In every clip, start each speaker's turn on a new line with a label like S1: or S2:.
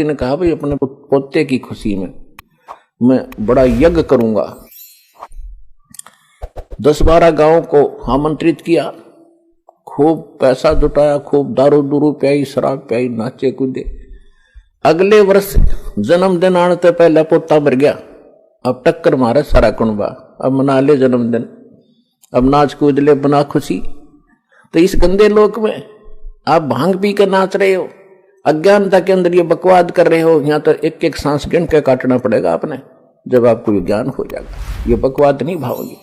S1: ने कहा भाई अपने पोते की खुशी में मैं बड़ा यज्ञ करूंगा। 10-12 गांवों को आमंत्रित किया, खूब पैसा जुटाया, खूब दारू दूरू पियाई, शराब पियाई, नाचे कूदे। अगले वर्ष जन्मदिन आने से पहले पोता मर गया। अब टक्कर मारे सारा कुनबा, अब मना ले जन्मदिन, अब नाच कूद ले, बना खुशी। तो इस गंदे लोक में आप भांग पी कर नाच रहे हो, अज्ञानता के अंदर ये बकवाद कर रहे हो। यहां तो एक एक सांस गिन के काटना पड़ेगा आपने, जब आपको ज्ञान हो जाएगा। ये बकवाद नहीं भावोगी।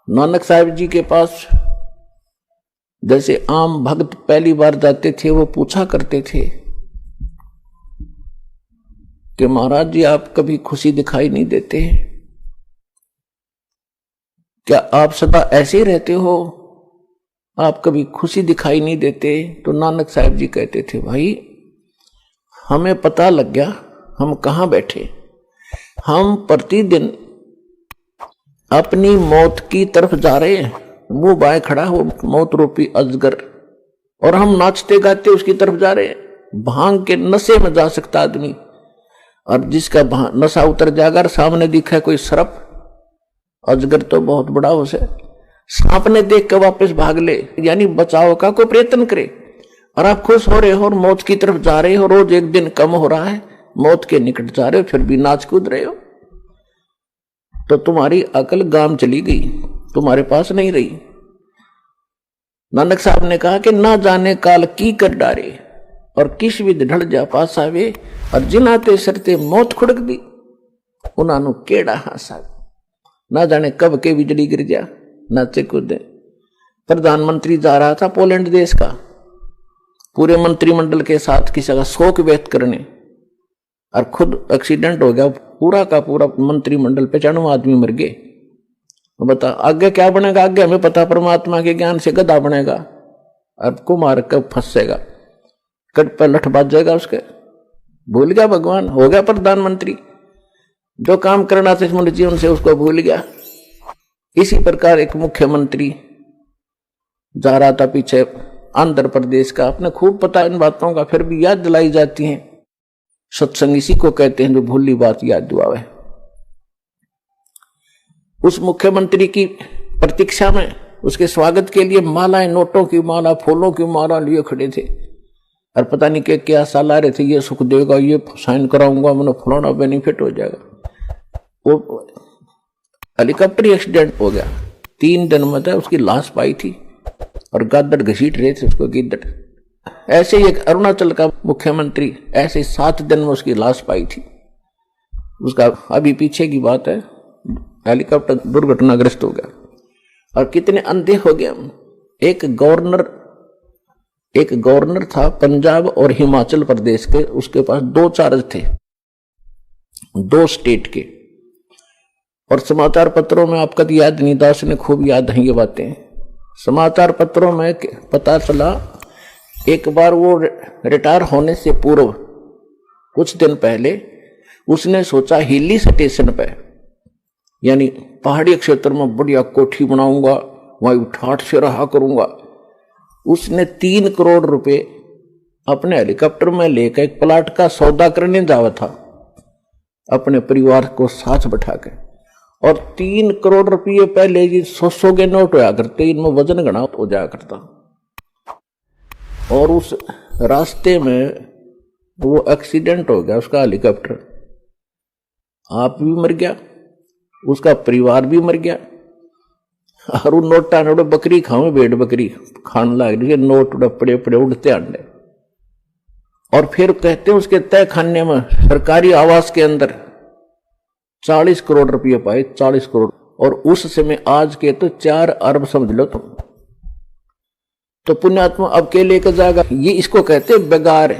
S1: नानक साहिब जी के पास जैसे आम भक्त पहली बार जाते थे, वो पूछा करते थे कि महाराज जी आप कभी खुशी दिखाई नहीं देते, क्या आप सदा ऐसे ही रहते हो, आप कभी खुशी दिखाई नहीं देते? तो नानक साहिब जी कहते थे भाई हमें पता लग गया हम कहां बैठे। हम प्रतिदिन अपनी मौत की तरफ जा रहे हैं, मुंह बाएं खड़ा हो मौत रूपी अजगर, और हम नाचते गाते उसकी तरफ जा रहे हैं। भांग के नशे में जा सकता आदमी, और जिसका नशा उतर जाएगा, सामने दिखा कोई सर्प, अजगर तो बहुत बड़ा हो से, सांप ने देख कर वापस भाग ले, यानी बचाव का कोई प्रयत्न करे। और आप खुश हो रहे हो और मौत की तरफ जा रहे हो, रोज एक दिन कम हो रहा है, मौत के निकट जा रहे हो, फिर भी नाच कूद रहे हो, तो तुम्हारी अकल गाम चली गई, तुम्हारे पास नहीं रही। नानक साहब ने कहा कि ना जाने काल की कर डारे, और किस विध ढल जा पास आवे, और जिनाते सरते मौत खुड़क दी, उन्होंने केड़ा हासा। ना जाने कब के बिजली गिर जा, नाचे कूदे। प्रधानमंत्री जा रहा था पोलैंड देश का, पूरे मंत्रिमंडल के साथ किसी का शोक व्यक्त करने, और खुद एक्सीडेंट हो गया, पूरा का पूरा मंत्रिमंडल 95 आदमी मर गए। बता आगे क्या बनेगा? आगे हमें पता, परमात्मा के ज्ञान से गधा बनेगा, अब कुमार कब फंसेगा, कट पर लठ बाज जाएगा उसके, भूल गया भगवान, हो गया प्रधानमंत्री, जो काम करना था इस मनुष्य जीवन से उसको भूल गया। इसी प्रकार एक मुख्यमंत्री जा रहा था पीछे आंध्र प्रदेश का, अपने खूब पता इन बातों का, फिर भी याद दिलाई जाती हैं। सत्संग इसी को कहते हैं जो भूली बात याद दिलावे। उस मुख्यमंत्री की प्रतीक्षा में, उसके स्वागत के लिए मालाएं, नोटों की माला, फूलों की माला लिए खड़े थे, और पता नहीं क्या साल आ रहे थे, ये सुख देगा, ये साइन कराऊंगा, मैंने फलाना बेनिफिट हो जाएगा। वो हेलीकॉप्टर एक्सीडेंट हो गया, 3 दिन में था उसकी लाश पाई थी, और गादड़ घसीट रहे थे उसको गिद्दड़। ऐसे ही एक अरुणाचल का मुख्यमंत्री, ऐसे 7 दिन में उसकी लाश पाई थी। उसका अभी पीछे की बात है, हेलीकॉप्टर दुर्घटनाग्रस्त हो गया, और कितने अंधे हो गए। एक गवर्नर था पंजाब और हिमाचल प्रदेश के, उसके पास 2 चार्ज थे, 2 स्टेट के। और समाचार पत्रों में आपका तो याद नहीं, दास ने खूब याद है ये बातें। समाचार पत्रों में पता चला एक बार वो रिटायर होने से पूर्व कुछ दिन पहले उसने सोचा हिली स्टेशन पे, यानी पहाड़ी क्षेत्र में बढ़िया कोठी बनाऊंगा, वहां ठाठ से रहा करूंगा। उसने 3 करोड़ रुपए अपने हेलीकॉप्टर में लेकर एक प्लाट का सौदा करने जावा था, अपने परिवार को साथ बैठा के। और 3 करोड़ रुपये पहले जी 100 के नोट होया करते, इनमें वजन घना हो जाया करता। और उस रास्ते में वो एक्सीडेंट हो गया उसका हेलीकॉप्टर, आप भी मर गया, उसका परिवार भी मर गया। और वो नोटा नोट बकरी खाओ, भेड़ बकरी खाने लग रही है, नोट पड़े पड़े उड़ते अंडे। और फिर कहते हैं उसके तय खाने में सरकारी आवास के अंदर 40 करोड़ रुपये पाए, 40 करोड़। और उस समय आज के तो 4 अरब समझ लो तुम। तो पुण्यात्मा अब के लेकर जाएगा, ये इसको कहते बेगार।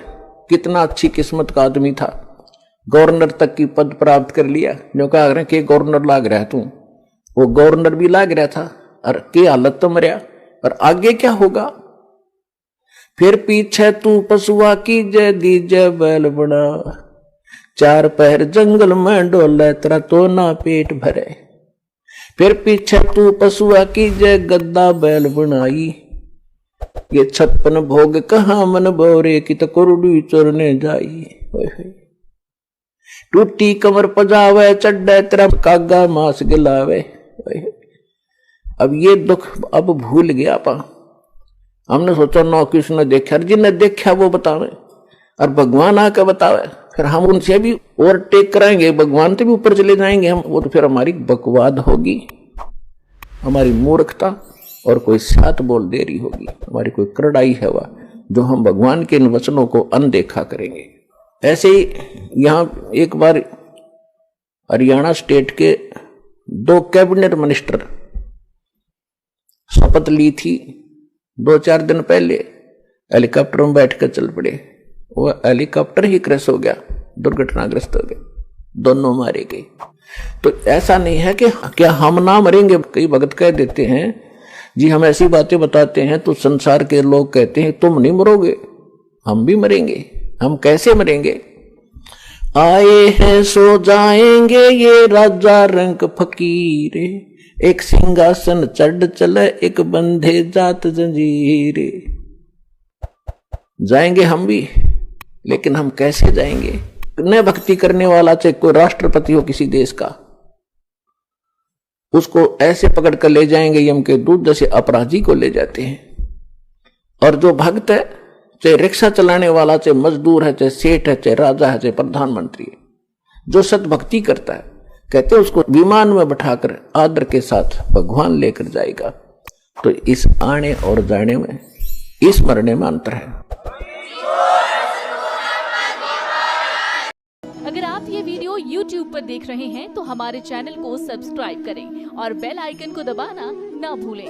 S1: कितना अच्छी किस्मत का आदमी था, गवर्नर तक की पद प्राप्त कर लिया। जो कह रहे कि गवर्नर लाग रहा है तू, वो गवर्नर भी लाग रहा था, और के हालत तो मरिया। और आगे क्या होगा? फिर पीछे तू पशुआ की जय दीजे बैल बना, 4 पैर जंगल में डोले, तेरा तो ना पेट भरे। फिर पीछे तू पशुआ की जय गद्दा बैल बनाई, ये 56 भोग कहाँ मन बोरे की तो कुरुडी चोरने जाई। टूटी कमर पजावे चड्डे तेरा कागा मांस गिलावे। अब ये दुख अब भूल गया पा। हमने सोचा नौ किसने देखा, जिन्हें देखा वो बतावे और भगवान आकर बतावे, फिर हम उनसे भी ओवरटेक कराएंगे, भगवान से भी ऊपर चले जाएंगे हम। वो तो फिर हमारी बकवाद होगी, हमारी मूर्खता और कोई सात बोल देरी होगी, हमारी कोई करड़ाई है वह जो हम भगवान के इन वचनों को अनदेखा करेंगे। ऐसे ही यहां एक बार हरियाणा स्टेट के 2 कैबिनेट मिनिस्टर शपथ ली थी 2-4 दिन पहले, हेलीकॉप्टर में बैठकर चल पड़े। वो हेलीकॉप्टर ही क्रैश हो गया, दुर्घटनाग्रस्त हो गए, दोनों मारे गए। तो ऐसा नहीं है कि क्या हम ना मरेंगे। कई भगत कह देते हैं जी, हम ऐसी बातें बताते हैं तो संसार के लोग कहते हैं तुम नहीं मरोगे, हम भी मरेंगे। हम कैसे मरेंगे? आए हैं सो जाएंगे ये राजा रंग फकीरे, एक सिंहासन चढ़ चले एक बंधे जात जंजीरे। जाएंगे हम भी, लेकिन हम कैसे जाएंगे? न भक्ति करने वाला चाहे कोई राष्ट्रपति हो किसी देश का, उसको ऐसे पकड़ कर ले जाएंगे यम के दूत जैसे अपराधी को ले जाते हैं। और जो भक्त है, चाहे रिक्शा चलाने वाला, चाहे मजदूर है, चाहे सेठ है, चाहे राजा है, चाहे प्रधानमंत्री है, जो सतभक्ति करता है, कहते हैं उसको विमान में बैठाकर आदर के साथ भगवान लेकर जाएगा। तो इस आने और जाने में, इस मरने में अंतर है।
S2: अगर आप ये वीडियो YouTube पर देख रहे हैं तो हमारे चैनल को सब्सक्राइब करें और बेल आइकन को दबाना ना भूलें।